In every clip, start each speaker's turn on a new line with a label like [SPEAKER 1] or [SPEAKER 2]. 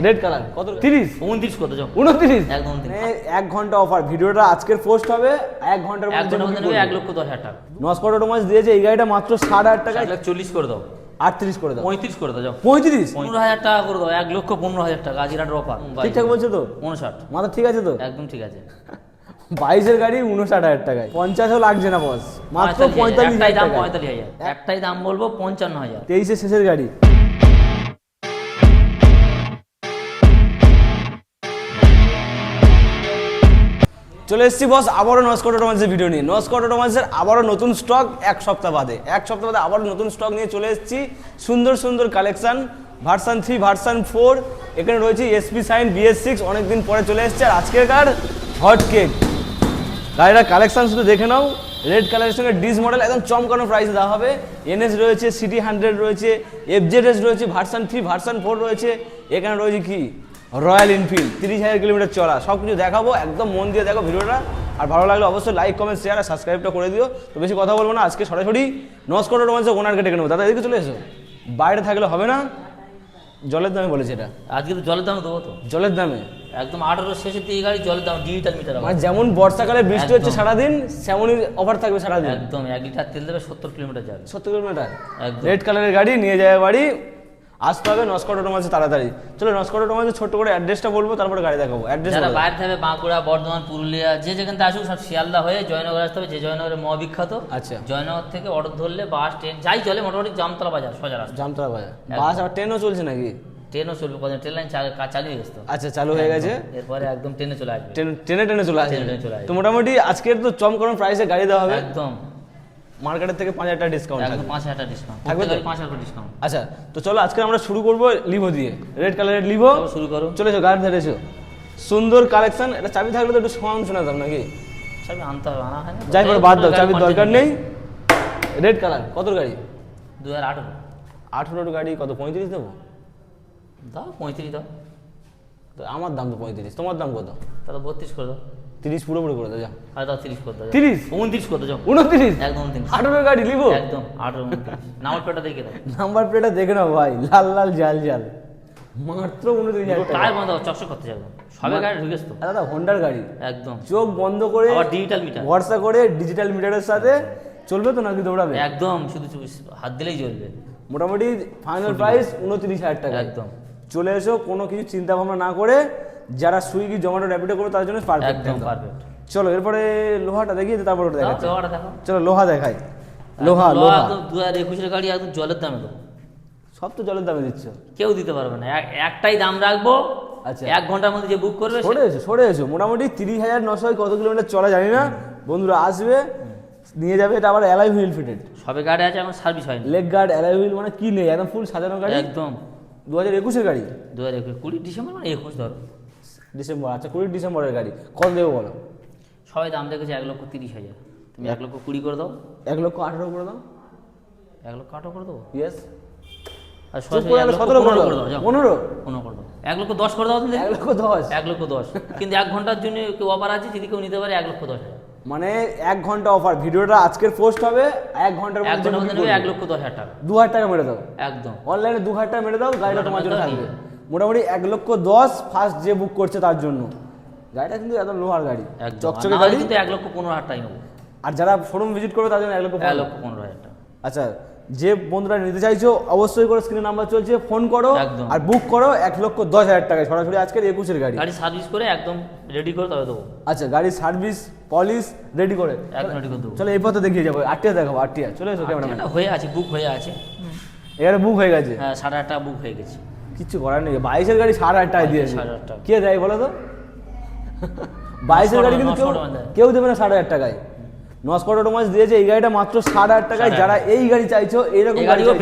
[SPEAKER 1] Red colour কত 30
[SPEAKER 2] 29 কত যাও
[SPEAKER 1] 29
[SPEAKER 2] একদম
[SPEAKER 1] 1 ঘন্টা অফার। ভিডিওটা আজকের পোস্ট হবে 1 ঘন্টার মধ্যে
[SPEAKER 2] নেবে 1,10,000 টাকা।
[SPEAKER 1] নস্কট অটোমোবাইলস দিয়েছে এই গাড়িটা মাত্র 8.5 টাকায়।
[SPEAKER 2] 40 করে দাও,
[SPEAKER 1] 38 করে দাও,
[SPEAKER 2] 35 করে দাও, যাও
[SPEAKER 1] 35
[SPEAKER 2] 15,000 টাকা করে দাও, 1,15,000 টাকা আজিরার অফার।
[SPEAKER 1] ঠিকঠাক বলছো তো?
[SPEAKER 2] 59
[SPEAKER 1] মাথা ঠিক আছে তো?
[SPEAKER 2] একদম ঠিক আছে।
[SPEAKER 1] 22 এর গাড়ি 59,000 টাকায়, 50ও লাগছে না বস, মাত্র 45,000
[SPEAKER 2] একটাই দাম
[SPEAKER 1] টাকা।
[SPEAKER 2] 45,000, একটাই দাম বলবো 55,000।
[SPEAKER 1] 23 এর শেষের গাড়ি। চলে এসেছি বস আবারও নস্কট অটোমোবাইলসের ভিডিও নিয়ে। নস্কট অটোমোবাইলসের আবারও নতুন স্টক এক সপ্তাহ বাদে আবারও নতুন স্টক নিয়ে চলে এসেছি। সুন্দর সুন্দর কালেকশন, ভার্সন 3 ভার্সন 4, এখানে রয়েছে এসপি সাইন BS6, অনেকদিন পরে চলে এসেছে। আর আজকেরকার হট কেক গাড়িটার কালেকশন শুধু দেখে নাও। রেড কালারের সঙ্গে ডিস মডেল একদম চমকানো প্রাইসে দেওয়া হবে। NS রয়েছে, সিটি 100 রয়েছে, FZS রয়েছে, ভার্সন 3 ভার্সন 4 রয়েছে, এখানে রয়েছে কি রয়্যাল এনফিল্ড 30,000 কিলোমিটার চলা। সব কিছু দেখাবো, একদম মন দিয়ে দেখো ভিডিওটা। আর ভালো লাগলে অবশ্যই লাইক কমেন্ট শেয়ার আর সাবস্ক্রাইবটা করে দিও। তো বেশি কথা বলবো না, আজকে সরাসরি নস্কট অটোমোবাইলসের ওনারকে ডেকে নেবো। দাদা এদিকে চলে এসো, বাইরে থাকলে হবে না। জলের দামে বলেছে এটা,
[SPEAKER 2] আজকে তো জলের দাম দেবো তো
[SPEAKER 1] জলের দামে
[SPEAKER 2] একদম 18 শেষের দিকে গাড়ি জলের দাম ডিজিটাল মিটার।
[SPEAKER 1] মানে যেমন বর্ষাকালে বৃষ্টি হচ্ছে সারাদিন, সেমনই অফার থাকবে সারাদিন।
[SPEAKER 2] একদম 1 লিটার তেল দেবে 70 কিলোমিটার যাবে।
[SPEAKER 1] 70 কিলোমিটার
[SPEAKER 2] একদম।
[SPEAKER 1] রেড কালারের গাড়ি নিয়ে যাবে বাড়ি। আসতে হবে নস্কট অটোমোবাইলসে তাড়াতাড়ি। চলো নস্কট অটোমোবাইলসে ছোট্ট করে অ্যাড্রেসটা বলবো, তারপরে গাড়ি দেখাবো। অ্যাড্রেস
[SPEAKER 2] যারা বাইরে থাকবে বাঁকুড়া, বর্ধমান, পুরুলিয়া, যে যেখান থেকে আসুক সব শিয়ালদা হয়ে জয়নগর আসতে হবে। যে জয়নগরের মহাবিখ্যাত,
[SPEAKER 1] আচ্ছা,
[SPEAKER 2] জয়নগর থেকে অটো ধরলে বাস ট্রেন যাই চলে মোটামুটি জামতলা বাজার সোজা রাস্তা।
[SPEAKER 1] জামতলা বাজার। বাস আর ট্রেনও চলছে নাকি?
[SPEAKER 2] ট্রেনও চলবে, ট্রেন লাইন চালু হয়ে গেছে তো।
[SPEAKER 1] আচ্ছা, চালু হয়ে গেছে।
[SPEAKER 2] এরপরে একদম ট্রেনে চলে আসবে,
[SPEAKER 1] ট্রেনে চলে আসবে।
[SPEAKER 2] ট্রেনে চলে আসবে।
[SPEAKER 1] তো মোটামুটি আজকের তো চমকানো প্রাইসে গাড়ি দেওয়া হবে।
[SPEAKER 2] একদম
[SPEAKER 1] মার্কেটের থেকে 5,000 টাকা ডিসকাউন্ট
[SPEAKER 2] একদম
[SPEAKER 1] থাকবে।
[SPEAKER 2] 5,000 টাকা ডিসকাউন্ট
[SPEAKER 1] থাকবে তো?
[SPEAKER 2] 5,000 টাকা ডিসকাউন্ট।
[SPEAKER 1] আচ্ছা, তো চলো আজকে আমরা শুরু করবো লিভো দিয়ে। রেড কালারের লিভো
[SPEAKER 2] শুরু করো।
[SPEAKER 1] চলে এসো, গাড়ি ধরে এসো। সুন্দর কালেকশন। এটা চাবি থাকলে তো একটু সাউন্ড শোনাতাম নাকি?
[SPEAKER 2] চাবি আনতে হবে, আনা হয় না।
[SPEAKER 1] যাই করে বাদ দাও, চাবির দরকার নেই। রেড কালার কত গাড়ি?
[SPEAKER 2] 2018
[SPEAKER 1] 18 গাড়ি কত? 35 দেবো?
[SPEAKER 2] দাও 35 দাও।
[SPEAKER 1] তো আমার দাম তো 35, তোমার দাম কত?
[SPEAKER 2] তাহলে 32 করে দাও।
[SPEAKER 1] 30 পুরোপুরি করে দাও। যা
[SPEAKER 2] আর দাও 30 করে দাও।
[SPEAKER 1] 30
[SPEAKER 2] 29 করে দাও।
[SPEAKER 1] 29
[SPEAKER 2] একদম 29
[SPEAKER 1] 18 গাড়ি লিভো
[SPEAKER 2] একদম 18 29 নাম্বার প্লেটটা দেখে দাও।
[SPEAKER 1] নাম্বার প্লেটটা দেখে নাও ভাই, লাল লাল জাল জাল, মাত্র 29,000 টাকা।
[SPEAKER 2] টায়ার বন্ধ চকচক করতে যাবে, সবে গাড়ি ঢুকেছ তো।
[SPEAKER 1] দাদা হোন্ডার গাড়ি,
[SPEAKER 2] একদম
[SPEAKER 1] চোখ বন্ধ করে
[SPEAKER 2] আবার ডিজিটাল মিটার,
[SPEAKER 1] ভরসা করে ডিজিটাল মিটারের সাথে চলবে তো নাকি দৌড়াবে?
[SPEAKER 2] একদম শুধু হাত দিলেই জ্বলবে।
[SPEAKER 1] মোটামুটি ফাইনাল প্রাইস 29,000 টাকা।
[SPEAKER 2] একদম
[SPEAKER 1] চলে এসো, কোনো কিছু চিন্তা ভাবনা না করে। যারা সুইগি জোম্যাটো র্যাপিডো করো তার জন্য পারফেক্ট।
[SPEAKER 2] একদম পারফেক্ট।
[SPEAKER 1] চলো এরপরে লোহাটা দেখিয়ে তারপর ওটা দেখাচ্ছি।
[SPEAKER 2] লোহাটা দেখো।
[SPEAKER 1] চলো লোহা দেখাই। লোহা লোহা
[SPEAKER 2] একদম 2021 গাড়ি একদম জলের দামে দেবো।
[SPEAKER 1] সব তো জলের দামে দিচ্ছ,
[SPEAKER 2] কেউ দিতে পারবে না। একটাই দাম রাখবো।
[SPEAKER 1] আচ্ছা,
[SPEAKER 2] 1 ঘন্টার মধ্যে যে বুক করবে
[SPEAKER 1] সরে এসো। মোটামুটি 30,900 কত কিলোমিটার চলা জানি না, বন্ধুরা আসবে নিয়ে যাবে। এটা আবার অ্যালয় হুইল ফিটেড,
[SPEAKER 2] সবে গাড়ি আছে, এখন সার্ভিস হয়নি।
[SPEAKER 1] লেগ গার্ড অ্যালয় হুইল, মানে কি নেই, একদম ফুল সাজানো গাড়ি।
[SPEAKER 2] একদম
[SPEAKER 1] 2021 এর গাড়ি।
[SPEAKER 2] 2020 ডিসেম্বর মানে 21 ধরো
[SPEAKER 1] ডিসেম্বর। আচ্ছা 20 ডিসেম্বরের গাড়ি। কত দেবো বলো?
[SPEAKER 2] সবাই দাম দেখেছে 1,30,000। তুমি 1,20,000 করে দাও।
[SPEAKER 1] 1,18,000 করে দাও।
[SPEAKER 2] 1,08,000 করে দেবো।
[SPEAKER 1] ইয়েস।
[SPEAKER 2] আর
[SPEAKER 1] 17 করে দাও। 15
[SPEAKER 2] করে দাও। 1,10,000 করে দাও।
[SPEAKER 1] 1,10,000
[SPEAKER 2] 1,10,000 কিন্তু 1 ঘন্টার জন্য কেউ অফার আছে, যদি কেউ নিতে পারে 1,10,000।
[SPEAKER 1] মানে 1 ঘন্টা অফার। ভিডিওটা আজকের পোস্ট হবে 1 ঘন্টার মধ্যে।
[SPEAKER 2] 1,10,000 টাকা।
[SPEAKER 1] 2,000 টাকা মেরে দাও।
[SPEAKER 2] একদম
[SPEAKER 1] অনলাইনে 2,000 টাকা মেরে দাও, গাড়িটা তোমার জন্য থাকবে। মোটামুটি 1,10,000 ফার্স্ট যে বুক করছে তার জন্য। গাড়িটা কিন্তু একদম লোহার গাড়ি, চকচকে গাড়ি।
[SPEAKER 2] কিন্তু 1,15,000 টাকাই নেবো।
[SPEAKER 1] আর যারা শোরুম ভিজিট করবে তার জন্য
[SPEAKER 2] 1,15,000 টাকা।
[SPEAKER 1] আচ্ছা, যে বন্ধুরা নিতে চাইছো অবশ্যই করে স্ক্রিনে নাম্বার চলছে, ফোন করো আর বুক করো 1,10,000 টাকায় সরাসরি আজকের 21 গাড়ি।
[SPEAKER 2] গাড়ি সার্ভিস করে একদম রেডি করে তবে দেবো।
[SPEAKER 1] আচ্ছা, গাড়ি সার্ভিস পলিশ রেডি করে
[SPEAKER 2] একদম রেডি করে দেবো।
[SPEAKER 1] চলো এই পথে দেখিয়ে যাবো। আটটিয়া দেখাবো, আটটিয়া চলে এসো। ক্যামেরাম্যান
[SPEAKER 2] হয়ে আছে, বুক হয়ে আছে।
[SPEAKER 1] এখানে বুক হয়ে গেছে।
[SPEAKER 2] হ্যাঁ 8,500 টাকা বুক হয়ে গেছে।
[SPEAKER 1] কিচ্ছু করার নেই। 22 এর গাড়ি 8,500 টাকায় দিয়েছে।
[SPEAKER 2] 8,500 টাকা
[SPEAKER 1] কে দেয় বলো তো? 22 এর গাড়ি কিন্তু কেউ দেবে না 8,500 টাকায়। নস্কট অটোমোবাইলস দিয়েছে এই গাড়িটা মাত্র 8,500 টাকায়। যারা এই গাড়ি চাইছো এইরকম
[SPEAKER 2] গাড়িও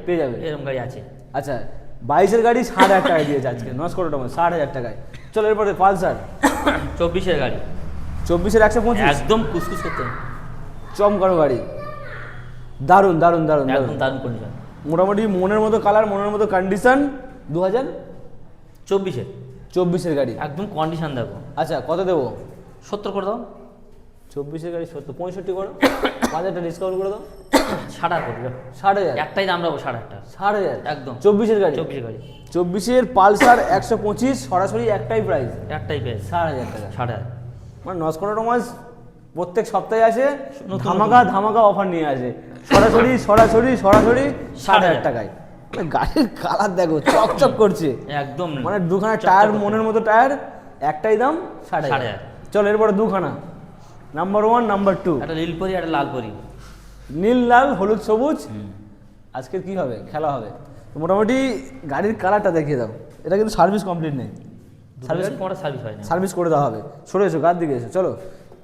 [SPEAKER 2] পেয়ে যাবে।
[SPEAKER 1] এরকম
[SPEAKER 2] গাড়ি আছে।
[SPEAKER 1] আচ্ছা 22 এর গাড়ি 8,500 টাকায় দিয়েছে আজকে নস্কট অটোমোবাইলস, 8,000 টাকায়। চলো এরপরে পালসার
[SPEAKER 2] 24 এর গাড়ি।
[SPEAKER 1] 24 এর 125
[SPEAKER 2] একদম কুসকুস করতে
[SPEAKER 1] চমকানো গাড়ি। দারুন দারুন দারুন
[SPEAKER 2] একদম দারুণ কন্ডিশন।
[SPEAKER 1] মোটামুটি মনের মতো কালার, মনের মতো কন্ডিশন। 2024 এর গাড়ি
[SPEAKER 2] একদম কন্ডিশন দেখো।
[SPEAKER 1] আচ্ছা কত দেবো?
[SPEAKER 2] 70 করে দাও।
[SPEAKER 1] 24-এর গাড়ি 70, 65 করো, 5,000 ডিসকাউন্ট করে দাও।
[SPEAKER 2] 60 করে যাও,
[SPEAKER 1] 60,000,
[SPEAKER 2] একটাই দাম রাখবো 60,000
[SPEAKER 1] 60,000
[SPEAKER 2] একদম।
[SPEAKER 1] 24-এর গাড়ি,
[SPEAKER 2] 24 গাড়ি
[SPEAKER 1] 24-এর পালসার 125 সরাসরি একটাই প্রাইস,
[SPEAKER 2] একটাই পেয়েছে
[SPEAKER 1] 60,000 টাকা।
[SPEAKER 2] 60,000
[SPEAKER 1] মানে নস্কর অটোমোবাইলস প্রত্যেক সপ্তাহে আসে
[SPEAKER 2] নতুন
[SPEAKER 1] ধামাকা ধামাকা অফার নিয়ে আসে, সরাসরি সরাসরি সরাসরি 60,000 টাকায়। মানে গাড়ির কালার দেখো চকচক করছে
[SPEAKER 2] একদম,
[SPEAKER 1] মানে দুখানা
[SPEAKER 2] চকচক
[SPEAKER 1] টায়ার
[SPEAKER 2] করছে।
[SPEAKER 1] মনের মতো টায়ার, একটাই দাম 60,000।
[SPEAKER 2] 60,000।
[SPEAKER 1] চলো এরপরে দুখানা, নাম্বার 1 নাম্বার 2,
[SPEAKER 2] একটা নীলপরি একটা লাল পরি।
[SPEAKER 1] নীল লাল হলুদ সবুজ। আজকের কি হবে, খেলা হবে। তো মোটামুটি গাড়ির কালারটা দেখিয়ে দাও। এটা কিন্তু সার্ভিস কমপ্লিট নেই,
[SPEAKER 2] সার্ভিস কোনটা সার্ভিস হয় না
[SPEAKER 1] সার্ভিস করে দেওয়া হবে। সরে এসো, গার দিকে এসো, চলো।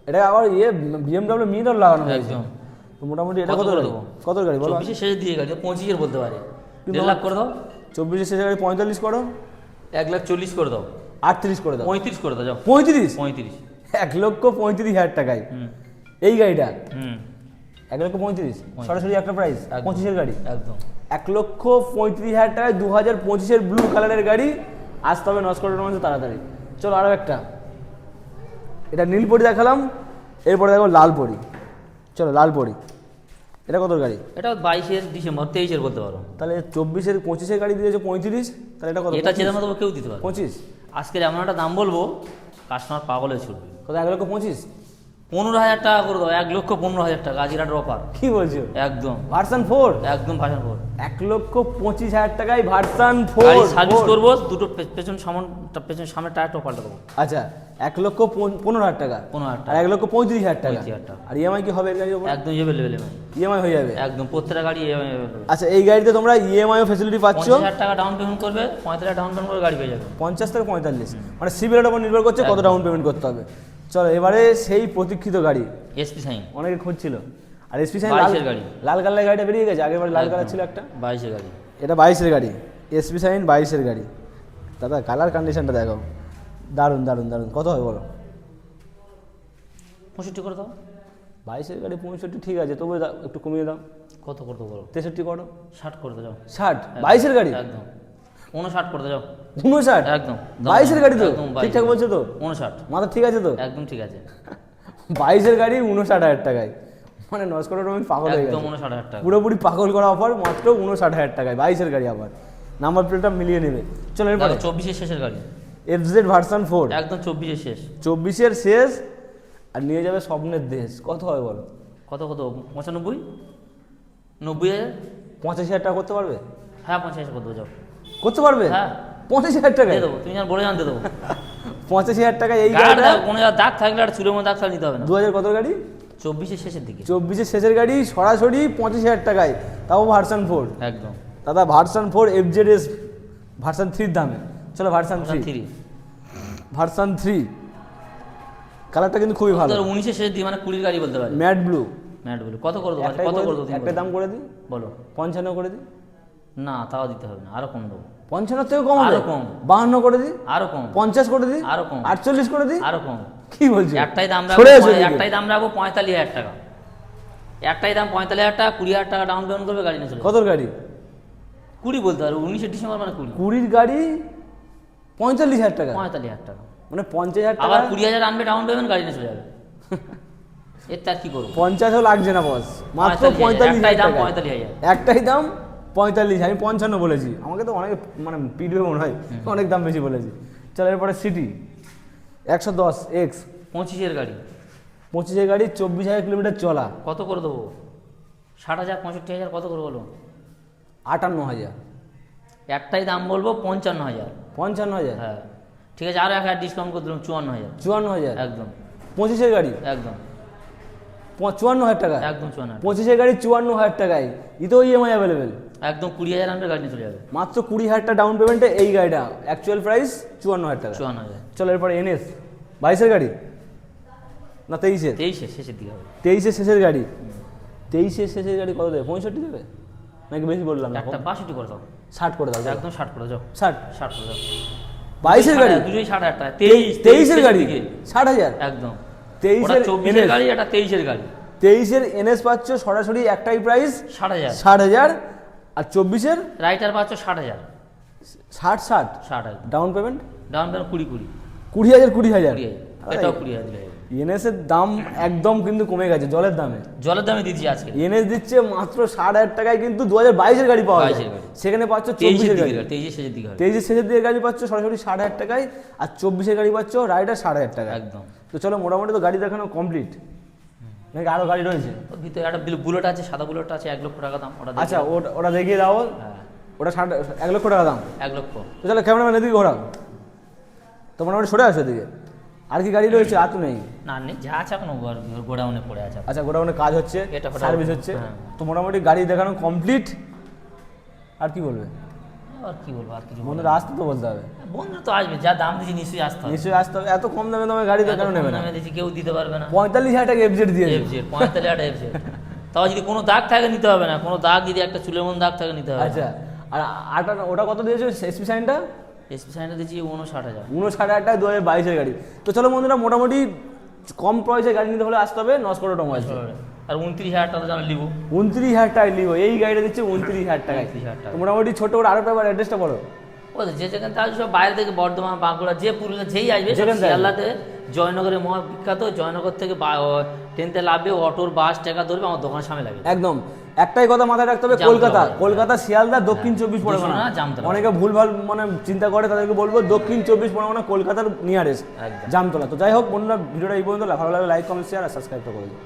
[SPEAKER 1] এটা আবার BMW মিরর লাগানো হয়েছে।
[SPEAKER 2] একদম।
[SPEAKER 1] তো মোটামুটি এটা
[SPEAKER 2] কত
[SPEAKER 1] কত
[SPEAKER 2] করে
[SPEAKER 1] গাড়ি,
[SPEAKER 2] দেবো?
[SPEAKER 1] কত গাড়ি বলো?
[SPEAKER 2] 24 শেষের দিকে গাড়ি 25 বলতে পারে,
[SPEAKER 1] কিন্তু
[SPEAKER 2] 1.5 লাখ করে দাও।
[SPEAKER 1] 24-এর শেষে গাড়ি 45 করো,
[SPEAKER 2] 1,40,000 করে দাও,
[SPEAKER 1] 38 করে দাও,
[SPEAKER 2] 35 করে দাও, যাও
[SPEAKER 1] 35,
[SPEAKER 2] 35।
[SPEAKER 1] 1,35,000 টাকায় এই গাড়িটা।
[SPEAKER 2] হুম
[SPEAKER 1] 1,35,000 সরাসরি একটা প্রাইস,
[SPEAKER 2] একদম।
[SPEAKER 1] 25-এর গাড়ি
[SPEAKER 2] একদম
[SPEAKER 1] 1,35,000 টাকায় 2025-এর ব্লু কালারের গাড়ি আসতে হবে নস্কর অটোমোবাইলসে তাড়াতাড়ি। চলো আরও একটা, এটা নীল পরি দেখালাম, এরপরে দেখো লাল পরি। চলো লাল পরি, এটা কত গাড়ি?
[SPEAKER 2] এটা 22 ডিসেম্বর 23 বলতে পারো।
[SPEAKER 1] তাহলে 24-এর 25-এর গাড়ি দিয়েছে 35, তাহলে এটা কত?
[SPEAKER 2] এটা চেয়ে দাম তো কেউ দিতে পারে
[SPEAKER 1] 25,
[SPEAKER 2] আজকে এমন একটা দাম বলবো কাস্টমার পাগল হয়ে ছুটবে।
[SPEAKER 1] কত? 1,25,000।
[SPEAKER 2] 15,000 টাকা করে দাও, 1,15,000 টাকা আজিরাটের অফার।
[SPEAKER 1] কি বলছো?
[SPEAKER 2] একদম
[SPEAKER 1] ভার্সন 4,
[SPEAKER 2] একদম ভাষণ পর
[SPEAKER 1] 1,25,000 টাকায় ভার্সন 4
[SPEAKER 2] গাড়ি সার্ভিস করবো, দুটো পেছন সামনে টায়ারটা পাল্টে দেবো।
[SPEAKER 1] আচ্ছা 1,15,000 টাকা,
[SPEAKER 2] 15,000
[SPEAKER 1] আর 1,35,000 টাকা।
[SPEAKER 2] 35,000 টাকা।
[SPEAKER 1] আর ইএমআই কি হবে এর গাড়ির উপর?
[SPEAKER 2] একদম ইয়ে লেভেলে
[SPEAKER 1] ইএমআই হয়ে যাবে
[SPEAKER 2] একদম, প্রত্যেকটা গাড়ি
[SPEAKER 1] আচ্ছা এই গাড়িতে তোমরা ইএমআই ফ্যাসিলিটি পাচ্ছ।
[SPEAKER 2] 50,000 টাকা ডাউন পেমেন্ট করবে, 45,000 ডাউন পেমেন্ট করে গাড়ি পেয়ে যাবে।
[SPEAKER 1] 50 থেকে 45, মানে সিভিলের উপর নির্ভর করছে কত ডাউন পেমেন্ট করতে হবে। চলো এবারে সেই প্রতীক্ষিত গাড়ি,
[SPEAKER 2] এসপি সাইন
[SPEAKER 1] অনেকে খুঁজছিল। আর এসপি সাইন
[SPEAKER 2] 22-এর গাড়ি।
[SPEAKER 1] লাল কালারের গাড়িটা বেরিয়ে গেছে, আগের লাল কালার ছিল একটা,
[SPEAKER 2] 22 গাড়ি।
[SPEAKER 1] এটা 22-এর গাড়ি, এসপি সাইন 22-এর গাড়ি। দাদা কালার কন্ডিশনটা দেখো, দারুণ দারুণ দারুণ। কত হবে বলো?
[SPEAKER 2] 65 করে দাও।
[SPEAKER 1] 22-এর গাড়ি 65 ঠিক আছে, তবু একটু কমিয়ে দাও,
[SPEAKER 2] কত করে দেবো বলো?
[SPEAKER 1] 63 করো।
[SPEAKER 2] 60 করে দাও।
[SPEAKER 1] 60, 22-এর গাড়ি
[SPEAKER 2] একদম 59 করে দাও।
[SPEAKER 1] 59,
[SPEAKER 2] একদম
[SPEAKER 1] 22-এর গাড়ি তো
[SPEAKER 2] একদম 22
[SPEAKER 1] ঠিকঠাক বলছো তো?
[SPEAKER 2] 59
[SPEAKER 1] মাথা ঠিক আছে তো?
[SPEAKER 2] একদম ঠিক আছে,
[SPEAKER 1] 22-এর গাড়ি 59,000 টাকায়, মানে নস্কর অটোমোবাইল পাগল হয়ে
[SPEAKER 2] একদম
[SPEAKER 1] গেছে,
[SPEAKER 2] 59,000 টাকা।
[SPEAKER 1] পুরোপুরি পাগল করা অফার, মাত্র 59,000 টাকায় 22-এর গাড়ি। আবার নাম্বার প্লেটটা মিলিয়ে নেবে। চলো এরপরে
[SPEAKER 2] 24 শেষের গাড়ি,
[SPEAKER 1] এফজেড ভার্সন 4,
[SPEAKER 2] একদম 24 শেষ।
[SPEAKER 1] 24-এর শেষ, আর নিয়ে যাবে স্বপ্নের দেশ। কত হবে বলো?
[SPEAKER 2] কত 95 90,000।
[SPEAKER 1] 85,000 টাকা করতে পারবে?
[SPEAKER 2] হ্যাঁ 85 করে দেবো, যাও
[SPEAKER 1] করতে পারবে?
[SPEAKER 2] হ্যাঁ
[SPEAKER 1] 85,000 টাকায়?
[SPEAKER 2] দিয়ে দেবো, তুমি আর বলে জানতে দেবো।
[SPEAKER 1] 85,000 টাকায় এই
[SPEAKER 2] গাড়ি
[SPEAKER 1] গাড়িটা।
[SPEAKER 2] কোনো দাগ থাকলে আর চুলের মধ্যে দাগ থাকলে নিতে হবে না।
[SPEAKER 1] 2000 কত গাড়ি?
[SPEAKER 2] 24 শেষের দিকে
[SPEAKER 1] 24-এর শেষের গাড়ি সরাসরি 25,000 টাকায়, তাও ভার্সন 4।
[SPEAKER 2] একদম
[SPEAKER 1] দাদা ভার্সন 4 এফজেডএস ভার্সন 3 দামে। চলো ভার্সন 3,
[SPEAKER 2] 3
[SPEAKER 1] ভার্সন 3 কালারটা কিন্তু খুবই ভালো,
[SPEAKER 2] 2019 শেষের দিকে, মানে 20 গাড়ি বলতে পারি।
[SPEAKER 1] Matte blue.
[SPEAKER 2] ম্যাট বলে কত করে দেবো? কত করে দেবো?
[SPEAKER 1] একটা দাম করে দিই,
[SPEAKER 2] বলো।
[SPEAKER 1] 55 করে দিই।
[SPEAKER 2] না তাও দিতে হবে না, আরো কম দেবো।
[SPEAKER 1] 55 থেকে কম হবে?
[SPEAKER 2] আরো কম।
[SPEAKER 1] 52 করে দিই,
[SPEAKER 2] আরো কম।
[SPEAKER 1] 50 করে দিই,
[SPEAKER 2] আরো কম।
[SPEAKER 1] 48 করে দিই।
[SPEAKER 2] আরো কম।
[SPEAKER 1] কি বলছো?
[SPEAKER 2] একটাই দাম
[SPEAKER 1] সরে
[SPEAKER 2] রাখবো,
[SPEAKER 1] এসো এদিকে।
[SPEAKER 2] একটাই দাম রাখবো 45,000 টাকা। একটাই দাম 45,000 টাকা, 20,000 টাকা ডাউন পেমেন্ট করবে, গাড়ি নিয়ে চলে যাবে।
[SPEAKER 1] কত গাড়ি?
[SPEAKER 2] 20 বলতে পারো, 19 ডিসেম্বর মানে 20।
[SPEAKER 1] 20-র গাড়ি 45,000 টাকা,
[SPEAKER 2] 45,000 টাকা,
[SPEAKER 1] মানে 50,000 টাকা।
[SPEAKER 2] আবার 20,000 আনবে ডাউন পেমেন্ট, গাড়ি নিয়ে চলে যাবে। এর তার কি করবো?
[SPEAKER 1] 50ও লাগছে না বস, মাত্র
[SPEAKER 2] 45,000, একটাই দাম
[SPEAKER 1] 45,000 টাকা।
[SPEAKER 2] 45,000।
[SPEAKER 1] একটাই দাম 45, আমি 55 বলেছি, আমাকে তো অনেক মানে পিডিও মনে হয়, অনেক দাম বেশি বলেছি। চল এরপরে সিটি 110 এক্স,
[SPEAKER 2] 25-এর গাড়ি,
[SPEAKER 1] 25-এর গাড়ি, 24,000 কিলোমিটার চলা,
[SPEAKER 2] কত করে দেবো? 60,000 65,000 কত করে বলো?
[SPEAKER 1] 58,000।
[SPEAKER 2] একটাই দাম বলবো 55,000।
[SPEAKER 1] 55,000,
[SPEAKER 2] হ্যাঁ ঠিক আছে, আরো 1,000 ডিসকাউন্ট করে দিলাম, 54,000।
[SPEAKER 1] 54,000,
[SPEAKER 2] একদম
[SPEAKER 1] 25-এর গাড়ি
[SPEAKER 2] একদম
[SPEAKER 1] 54,000 টাকা,
[SPEAKER 2] একদম 54,000।
[SPEAKER 1] 25-এর গাড়ি 54,000 টাকায়, ইতেও ইএমআই অ্যাভেলেবেল।
[SPEAKER 2] একদম 20,000 আনবে, গাড়ি নিয়ে চলে যাবে।
[SPEAKER 1] মাত্র 20,000 টাকা ডাউন পেমেন্টে এই গাড়িটা, অ্যাকচুয়াল প্রাইস 54,000 টাকা।
[SPEAKER 2] 54,000।
[SPEAKER 1] চলো এরপরে এনএস 22-এর গাড়ি না 23-এর?
[SPEAKER 2] 23 শেষের দিকে হবে।
[SPEAKER 1] 23-এর শেষের গাড়ি, 23-এর শেষের গাড়ি কত দেবে? 65 দেবে নাকি বেশি বললাম? না
[SPEAKER 2] একটা 62 করে দাও,
[SPEAKER 1] 60 করে দাও,
[SPEAKER 2] একদম 60 করে দাও,
[SPEAKER 1] 60।
[SPEAKER 2] 60 করে দাও।
[SPEAKER 1] 22-এর গাড়ি,
[SPEAKER 2] দুটোই 60,000 টাকা।
[SPEAKER 1] 23-এর গাড়ি 60,000,
[SPEAKER 2] একদম।
[SPEAKER 1] 23-এর
[SPEAKER 2] 24-এর গাড়ি, এটা 23-এর গাড়ি,
[SPEAKER 1] 23-এর এনএস পাচ্ছ সরাসরি একটাই প্রাইস
[SPEAKER 2] 60,000।
[SPEAKER 1] 60,000, আর 24-এর
[SPEAKER 2] রাইটার পাচ্ছ 60,000।
[SPEAKER 1] 60
[SPEAKER 2] 60,000
[SPEAKER 1] ডাউন পেমেন্ট,
[SPEAKER 2] ডাউন পেমেন্ট 20
[SPEAKER 1] 20,000 20,000।
[SPEAKER 2] 20,000, এটাও 20,000 দিলে হবে।
[SPEAKER 1] এনএস এর দাম একদম কিন্তু কমে গেছে জলের দামে।
[SPEAKER 2] জলের দামে দিচ্ছি আজকে
[SPEAKER 1] এনএস দিচ্ছে মাত্র 60,000 টাকায়, কিন্তু 2022-এর গাড়ি পাওয়া যায়,
[SPEAKER 2] 22-এর গাড়ি।
[SPEAKER 1] সেখানে পাচ্ছ
[SPEAKER 2] 23-এর
[SPEAKER 1] 24-এর গাড়ি,
[SPEAKER 2] দিকে 23-এর শেষের দিকে হবে
[SPEAKER 1] 23-এর শেষের দিকে গাড়ি পাচ্ছ সরাসরি 60,000 টাকায়, আর 24-এর গাড়ি পাচ্ছ রাইডার 60,000 টাকা।
[SPEAKER 2] একদম।
[SPEAKER 1] তো চলো মোটামুটি তো গাড়ি দেখানো কমপ্লিট, নাকি আরো গাড়ি রয়েছে?
[SPEAKER 2] ওর ভিতরে একটা বুলেট আছে, সাদা বুলেট আছে, 1 লক্ষ টাকা দাম। ওটা
[SPEAKER 1] আচ্ছা ওটা দেখিয়ে দাও।
[SPEAKER 2] হ্যাঁ,
[SPEAKER 1] ওটা 1 লক্ষ টাকা দাম।
[SPEAKER 2] 1 লক্ষ।
[SPEAKER 1] তো চলো ক্যামেরাম্যান এদিকে ঘোরাও, তো মোটামুটি সরে আসো এদিকে। আর কি গাড়ি রয়েছে? আর তো নেই।
[SPEAKER 2] না নেই, যা আছে এখন গোডাউনে পড়ে আছে।
[SPEAKER 1] আচ্ছা গোডাউনে কাজ হচ্ছে,
[SPEAKER 2] এটা ফটাফট,
[SPEAKER 1] সার্ভিস হচ্ছে,
[SPEAKER 2] হ্যাঁ।
[SPEAKER 1] তো মোটামুটি গাড়ি দেখানো কমপ্লিট। আর কি বলবে
[SPEAKER 2] আর কি বলবো, আর কিছু
[SPEAKER 1] বন্ধুরা? আসতে তো বলতে হবে,
[SPEAKER 2] বন্ধু তো আসবে, যা দাম দিয়েছি নিশ্চয়ই আসতে হবে।
[SPEAKER 1] নিশ্চয়ই আসতে হবে। এত কম দামে গাড়ি তো কেন নেবে না?
[SPEAKER 2] দামে দিয়েছি, কেউ দিতে পারবে না।
[SPEAKER 1] 45,000 টাকা এফজেড দিয়েছে।
[SPEAKER 2] এফজেড 45,000 এফজেড, তাও যদি কোনো দাগ থাকে নিতে হবে না, কোনো দাগ যদি একটা চুলের মধ্যে দাগ থাকে নিতে হবে।
[SPEAKER 1] আচ্ছা আর আটা ওটা কত দিয়েছে এসপি সাইনটা?
[SPEAKER 2] এসপি সাইনটা দিয়েছি 59,000।
[SPEAKER 1] 59,000 টাকা 2022-এর গাড়ি। তো চলো বন্ধুরা মোটামুটি কম প্রাইসে গাড়ি নিতে হলে আসতে হবে নস্কর অটোমোবাইলস।
[SPEAKER 2] আর 29,000 টাকা দাম লিবো।
[SPEAKER 1] 29,000 টাকা নিব, এই গাড়িটা দিচ্ছে 29,000 টাকায়।
[SPEAKER 2] 29,000 টাকা।
[SPEAKER 1] তো মোটামুটি ছোট করে আরো একবার অ্যাড্রেসটা বলো।
[SPEAKER 2] ও যে যেখান থেকে আসবে, সব বাইরে থেকে, বর্ধমান, বাঁকুড়া, যে পুরুলিয়া যেই আসবে,
[SPEAKER 1] যেখান থেকে
[SPEAKER 2] শিয়ালদাতে জয়নগরে মহা বিখ্যাত। জয়নগর থেকে ট্রেনতে লাভবে, অটোর বাস টাকা ধরবে, আমার দোকানের সামনে লাগবে।
[SPEAKER 1] একদম একটাই কথা মাথায় রাখতে হবে,
[SPEAKER 2] জামতলা
[SPEAKER 1] কলকাতা,
[SPEAKER 2] বাজার।
[SPEAKER 1] কলকাতা শিয়ালদা দক্ষিণ 24 পরগনা।
[SPEAKER 2] দুশো না, জামতলা।
[SPEAKER 1] অনেকে ভুলভাল মানে চিন্তা করে, তাদেরকে বলবো দক্ষিণ 24 পরগনা কলকাতার নিয়ারেস্ট
[SPEAKER 2] একদম।
[SPEAKER 1] জামতলা। তো যাই হোক বন্ধুরা, ভিডিওটা এই পর্যন্ত, ভালো লাগলে লাইক কমেন্ট শেয়ার আর সাবস্ক্রাইব করে দিন।